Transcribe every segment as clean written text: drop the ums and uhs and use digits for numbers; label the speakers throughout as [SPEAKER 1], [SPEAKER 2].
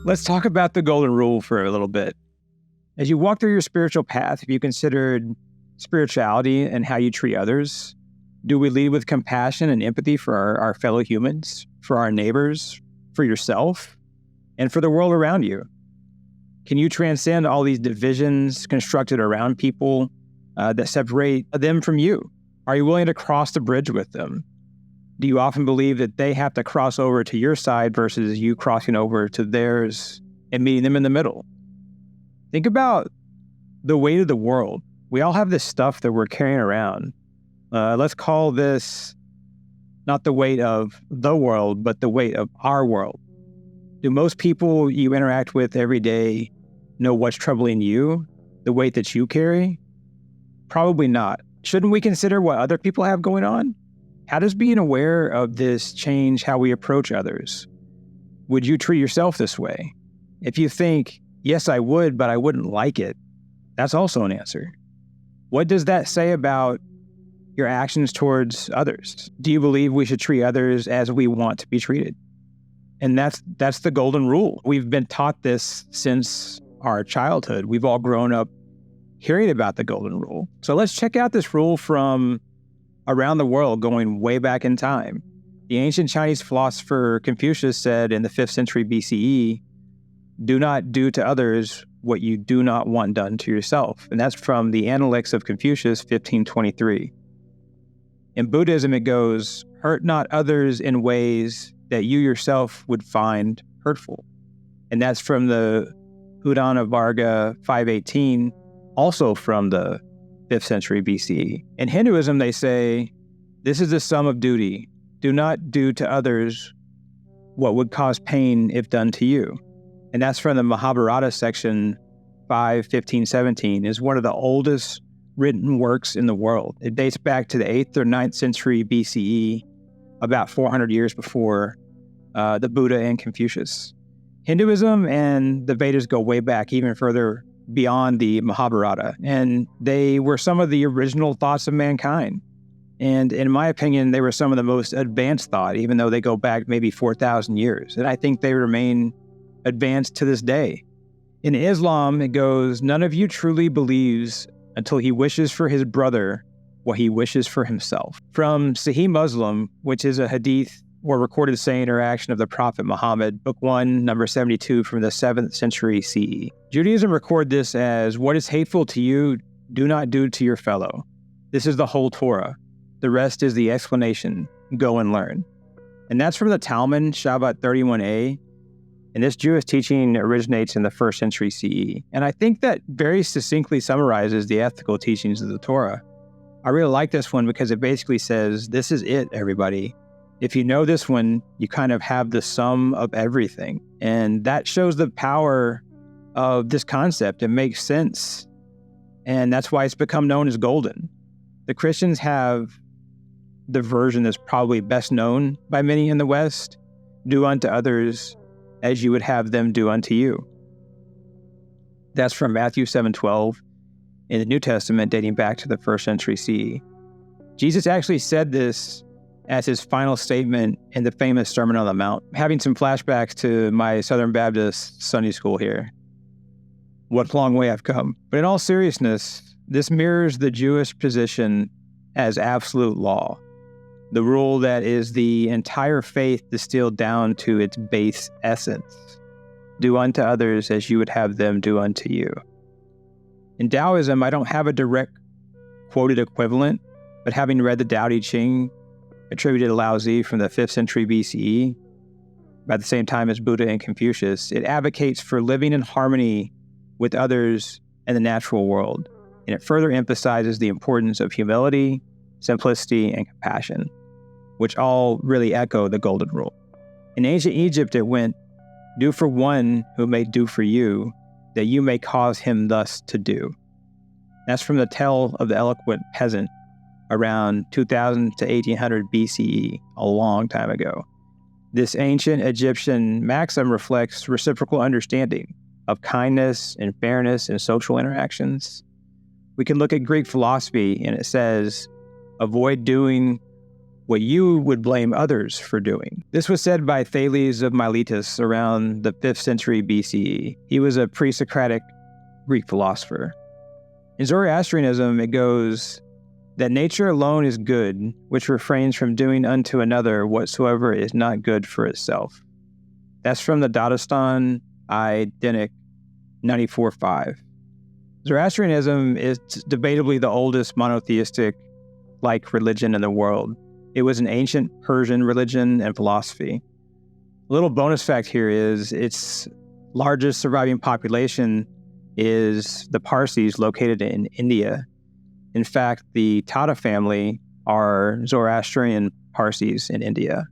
[SPEAKER 1] Let's talk about the golden rule for a little bit. As you walk through your spiritual path, have you considered spirituality and how you treat others? Do we lead with compassion and empathy for our fellow humans, for our neighbors, for yourself, and for the world around you? Can you transcend all these divisions constructed around people that separate them from you? Are you willing to cross the bridge with them? Do you often believe that they have to cross over to your side versus you crossing over to theirs and meeting them in the middle? Think about the weight of the world. We all have this stuff that we're carrying around. Let's call this not the weight of the world, but the weight of our world. Do most people you interact with every day know what's troubling you, the weight that you carry? Probably not. Shouldn't we consider what other people have going on? How does being aware of this change how we approach others? Would you treat yourself this way? If you think, yes, I would, but I wouldn't like it, that's also an answer. What does that say about your actions towards others? Do you believe we should treat others as we want to be treated? And that's the golden rule. We've been taught this since our childhood. We've all grown up hearing about the golden rule. So let's check out this rule from around the world going way back in time. The ancient Chinese philosopher Confucius said in the 5th century BCE, "Do not do to others what you do not want done to yourself." And that's from the Analects of Confucius, 1523. In Buddhism, it goes, "Hurt not others in ways that you yourself would find hurtful." And that's from the Udana Varga 518, also from the 5th century BCE. In Hinduism, they say, "This is the sum of duty. Do not do to others what would cause pain if done to you." And that's from the Mahabharata section 5, 15, 17, is one of the oldest written works in the world. It dates back to the 8th or 9th century BCE, about 400 years before the Buddha and Confucius. Hinduism and the Vedas go way back, even further beyond the Mahabharata, and they were some of the original thoughts of mankind. And in my opinion, they were some of the most advanced thought, even though they go back maybe 4,000 years. And I think they remain advanced to this day. In Islam, it goes, "None of you truly believes until he wishes for his brother what he wishes for himself." From Sahih Muslim, which is a hadith or recorded saying or action of the Prophet Muhammad, Book 1, number 72 from the 7th century CE. Judaism record this as, "What is hateful to you, do not do to your fellow. This is the whole Torah. The rest is the explanation. Go and learn." And that's from the Talmud, Shabbat 31a. And this Jewish teaching originates in the 1st century CE. And I think that very succinctly summarizes the ethical teachings of the Torah. I really like this one because it basically says, this is it, everybody. If you know this one, you kind of have the sum of everything. And that shows the power of this concept. It makes sense. And that's why it's become known as golden. The Christians have the version that's probably best known by many in the West: "Do unto others as you would have them do unto you." That's from Matthew 7:12 in the New Testament, dating back to the 1st century CE. Jesus actually said this as his final statement in the famous Sermon on the Mount. Having some flashbacks to my Southern Baptist Sunday school here. What a long way I've come. But in all seriousness, this mirrors the Jewish position as absolute law, the rule that is the entire faith distilled down to its base essence. Do unto others as you would have them do unto you. In Taoism, I don't have a direct quoted equivalent, but having read the Tao Te Ching, attributed to Lao Tzu from the 5th century BCE, about the same time as Buddha and Confucius, it advocates for living in harmony with others and the natural world, and it further emphasizes the importance of humility, simplicity, and compassion, which all really echo the golden rule. In ancient Egypt, it went, "Do for one who may do for you, that you may cause him thus to do." That's from the Tale of the Eloquent Peasant, around 2000 to 1800 BCE, a long time ago. This ancient Egyptian maxim reflects reciprocal understanding of kindness and fairness in social interactions. We can look at Greek philosophy, and it says, "Avoid doing what you would blame others for doing. This was said by Thales of Miletus around the 5th century BCE. He was a pre-Socratic Greek philosopher. In Zoroastrianism, it goes that nature alone is good, which refrains from doing unto another whatsoever is not good for itself. That's from the Dadastan Identic 94.5. Zoroastrianism is debatably the oldest monotheistic religion in the world. It was an ancient Persian religion and philosophy. A little bonus fact here is its largest surviving population is the Parsis located in India. In fact, the Tata family are Zoroastrian Parsis in India,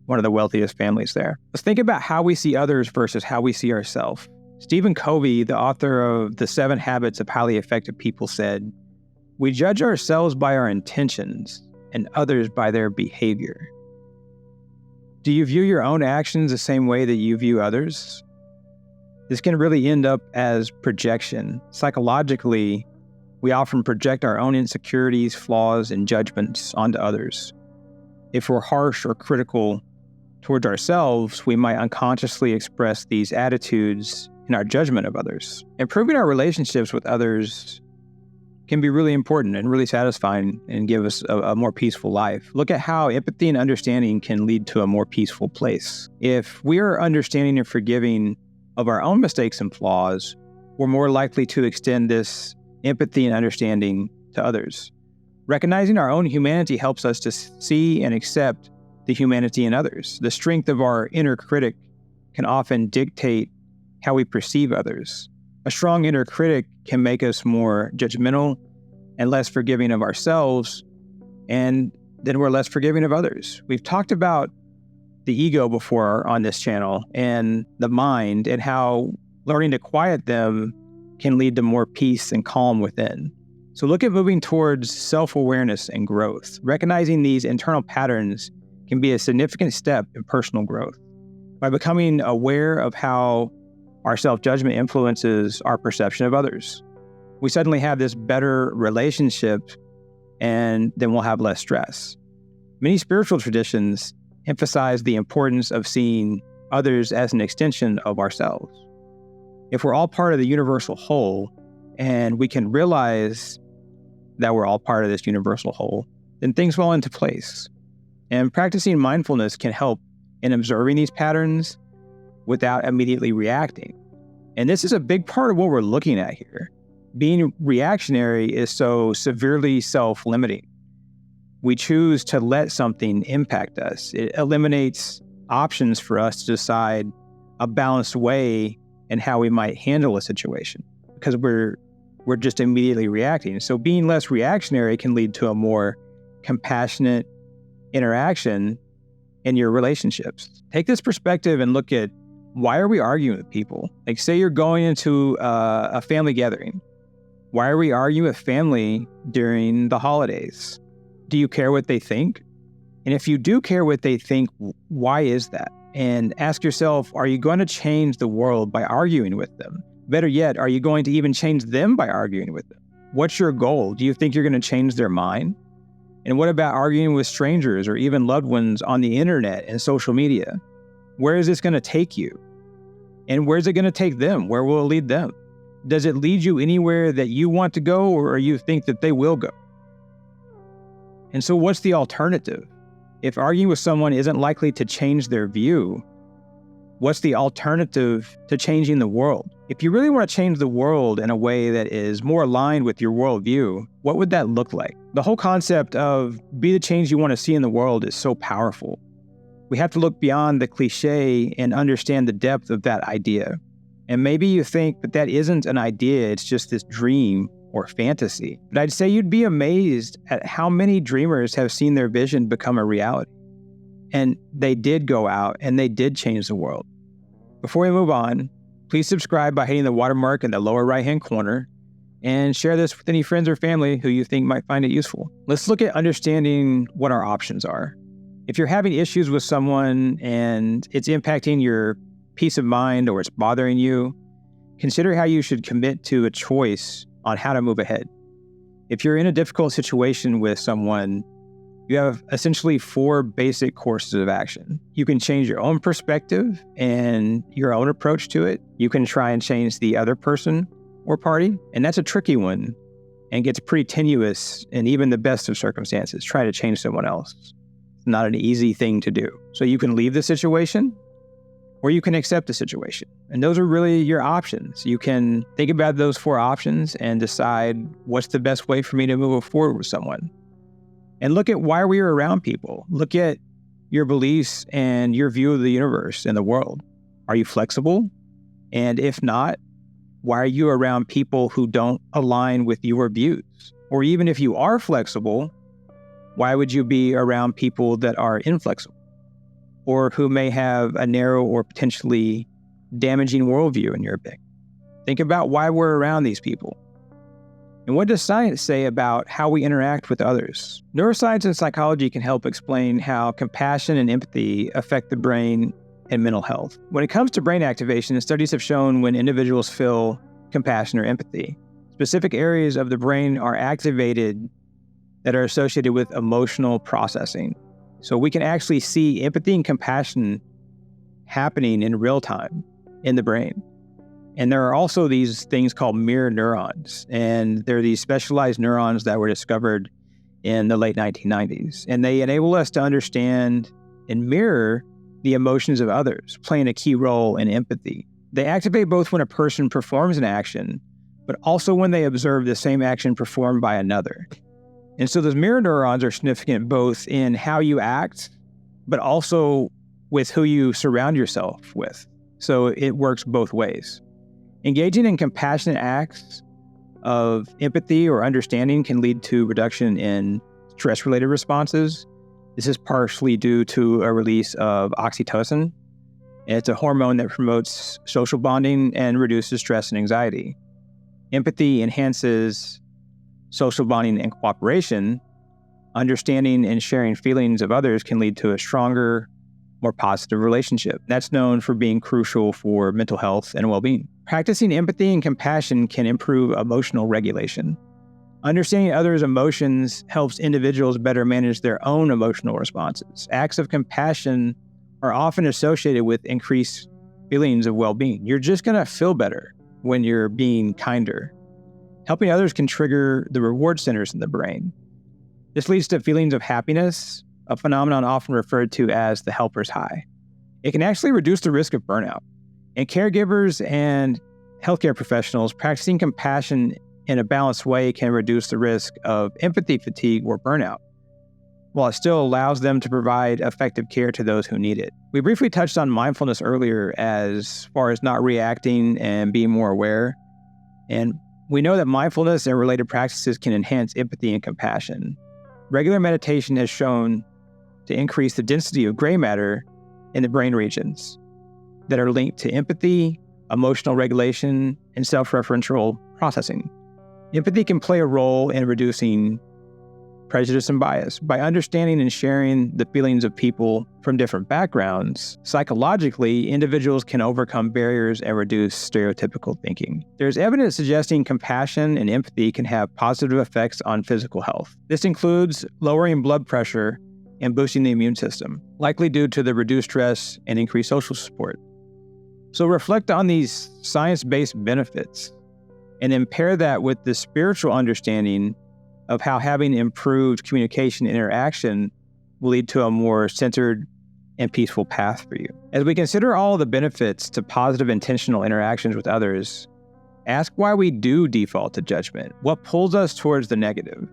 [SPEAKER 1] one of the wealthiest families there. Let's think about how we see others versus how we see ourselves. Stephen Covey, the author of The 7 Habits of Highly Effective People, said, "We judge ourselves by our intentions and others by their behavior." Do you view your own actions the same way that you view others? This can really end up as projection. Psychologically, we often project our own insecurities, flaws, and judgments onto others. If we're harsh or critical towards ourselves, we might unconsciously express these attitudes in our judgment of others. Improving our relationships with others can be really important and really satisfying and give us a more peaceful life. Look at how empathy and understanding can lead to a more peaceful place. If we are understanding and forgiving of our own mistakes and flaws, we're more likely to extend this empathy and understanding to others. Recognizing our own humanity helps us to see and accept the humanity in others. The strength of our inner critic can often dictate how we perceive others. A strong inner critic can make us more judgmental and less forgiving of ourselves, and then we're less forgiving of others. We've talked about the ego before on this channel and the mind, and how learning to quiet them can lead to more peace and calm within. So look at moving towards self-awareness and growth. Recognizing these internal patterns can be a significant step in personal growth. By becoming aware of how our self-judgment influences our perception of others, we suddenly have this better relationship, and then we'll have less stress. Many spiritual traditions emphasize the importance of seeing others as an extension of ourselves. If we're all part of the universal whole, and we can realize that we're all part of this universal whole, then things fall into place. And practicing mindfulness can help in observing these patterns without immediately reacting. And this is a big part of what we're looking at here. Being reactionary is so severely self-limiting. We choose to let something impact us. It eliminates options for us to decide a balanced way in how we might handle a situation, because we're just immediately reacting. So being less reactionary can lead to a more compassionate interaction in your relationships. Take this perspective and look at, why are we arguing with people? Like, say you're going into a family gathering. Why are we arguing with family during the holidays? Do you care what they think? And if you do care what they think, why is that? And ask yourself, are you going to change the world by arguing with them? Better yet, are you going to even change them by arguing with them? What's your goal? Do you think you're going to change their mind? And what about arguing with strangers or even loved ones on the internet and social media? Where is this going to take you? And where's it going to take them? Where will it lead them? Does it lead you anywhere that you want to go, or you think that they will go? And so what's the alternative? If arguing with someone isn't likely to change their view, what's the alternative to changing the world? If you really want to change the world in a way that is more aligned with your worldview, what would that look like? The whole concept of be the change you want to see in the world is so powerful. We have to look beyond the cliche and understand the depth of that idea. And maybe you think that that isn't an idea, it's just this dream or fantasy. But I'd say you'd be amazed at how many dreamers have seen their vision become a reality. And they did go out and they did change the world. Before we move on, please subscribe by hitting the watermark in the lower right-hand corner, and share this with any friends or family who you think might find it useful. Let's look at understanding what our options are. If you're having issues with someone and it's impacting your peace of mind or it's bothering you, consider how you should commit to a choice on how to move ahead. If you're in a difficult situation with someone, You have essentially 4 basic courses of action. You can change your own perspective and your own approach to it. You can try and change the other person or party, and that's a tricky one and gets pretty tenuous in even the best of circumstances, trying to change someone else. It's not an easy thing to do. So you can leave the situation or you can accept the situation. And those are really your options. You can think about those 4 options and decide what's the best way for me to move forward with someone. And look at why we are around people. Look at your beliefs and your view of the universe and the world. Are you flexible? And if not, why are you around people who don't align with your views? Or even if you are flexible, why would you be around people that are inflexible or who may have a narrow or potentially damaging worldview in your opinion? Think about why we're around these people. And what does science say about how we interact with others? Neuroscience and psychology can help explain how compassion and empathy affect the brain and mental health. When it comes to brain activation, studies have shown when individuals feel compassion or empathy, specific areas of the brain are activated that are associated with emotional processing. So we can actually see empathy and compassion happening in real time in the brain. And there are also these things called mirror neurons. And they're these specialized neurons that were discovered in the late 1990s. And they enable us to understand and mirror the emotions of others, playing a key role in empathy. They activate both when a person performs an action, but also when they observe the same action performed by another. And so those mirror neurons are significant both in how you act, but also with who you surround yourself with. So it works both ways. Engaging in compassionate acts of empathy or understanding can lead to reduction in stress-related responses. This is partially due to a release of oxytocin. It's a hormone that promotes social bonding and reduces stress and anxiety. Empathy enhances social bonding and cooperation. Understanding and sharing feelings of others can lead to a stronger, more positive relationship. That's known for being crucial for mental health and well-being. Practicing empathy and compassion can improve emotional regulation. Understanding others' emotions helps individuals better manage their own emotional responses. Acts of compassion are often associated with increased feelings of well-being. You're just going to feel better when you're being kinder. Helping others can trigger the reward centers in the brain. This leads to feelings of happiness, a phenomenon often referred to as the helper's high. It can actually reduce the risk of burnout. And caregivers and healthcare professionals practicing compassion in a balanced way can reduce the risk of empathy fatigue or burnout, while it still allows them to provide effective care to those who need it. We briefly touched on mindfulness earlier as far as not reacting and being more aware. And we know that mindfulness and related practices can enhance empathy and compassion. Regular meditation has shown to increase the density of gray matter in the brain regions that are linked to empathy, emotional regulation, and self-referential processing. Empathy can play a role in reducing prejudice and bias. By understanding and sharing the feelings of people from different backgrounds, psychologically, individuals can overcome barriers and reduce stereotypical thinking. There's evidence suggesting compassion and empathy can have positive effects on physical health. This includes lowering blood pressure and boosting the immune system, likely due to the reduced stress and increased social support. So reflect on these science-based benefits and then pair that with the spiritual understanding of how having improved communication and interaction will lead to a more centered and peaceful path for you. As we consider all the benefits to positive intentional interactions with others, ask why we do default to judgment. What pulls us towards the negative?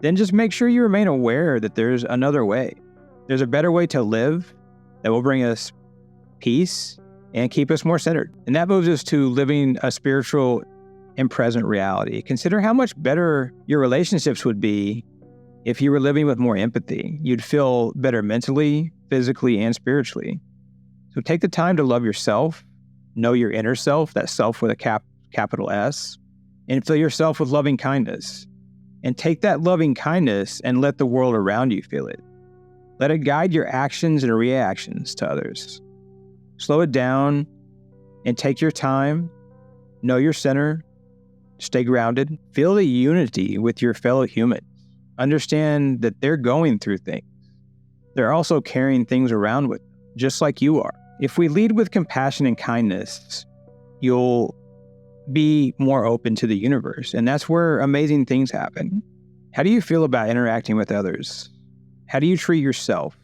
[SPEAKER 1] Then just make sure you remain aware that there's another way. There's a better way to live that will bring us peace and keep us more centered. And that moves us to living a spiritual and present reality. Consider how much better your relationships would be if you were living with more empathy. You'd feel better mentally, physically, and spiritually. So take the time to love yourself, know your inner self, that self with a capital S, and fill yourself with loving kindness. And take that loving kindness and let the world around you feel it. Let it guide your actions and reactions to others. Slow it down and take your time. Know your center. Stay grounded. Feel the unity with your fellow humans. Understand that they're going through things. They're also carrying things around with them, just like you are. If we lead with compassion and kindness, you'll be more open to the universe, and that's where amazing things happen. How do you feel about interacting with others? How do you treat yourself?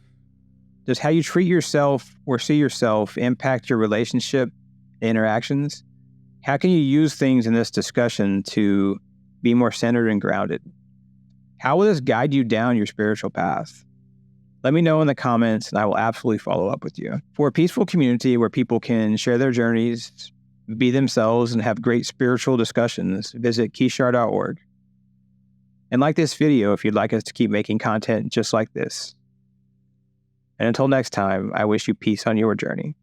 [SPEAKER 1] Does how you treat yourself or see yourself impact your relationship interactions? How can you use things in this discussion to be more centered and grounded? How will this guide you down your spiritual path? Let me know in the comments, and I will absolutely follow up with you. For a peaceful community where people can share their journeys, be themselves, and have great spiritual discussions, visit kishar.org. And like this video if you'd like us to keep making content just like this. And until next time, I wish you peace on your journey.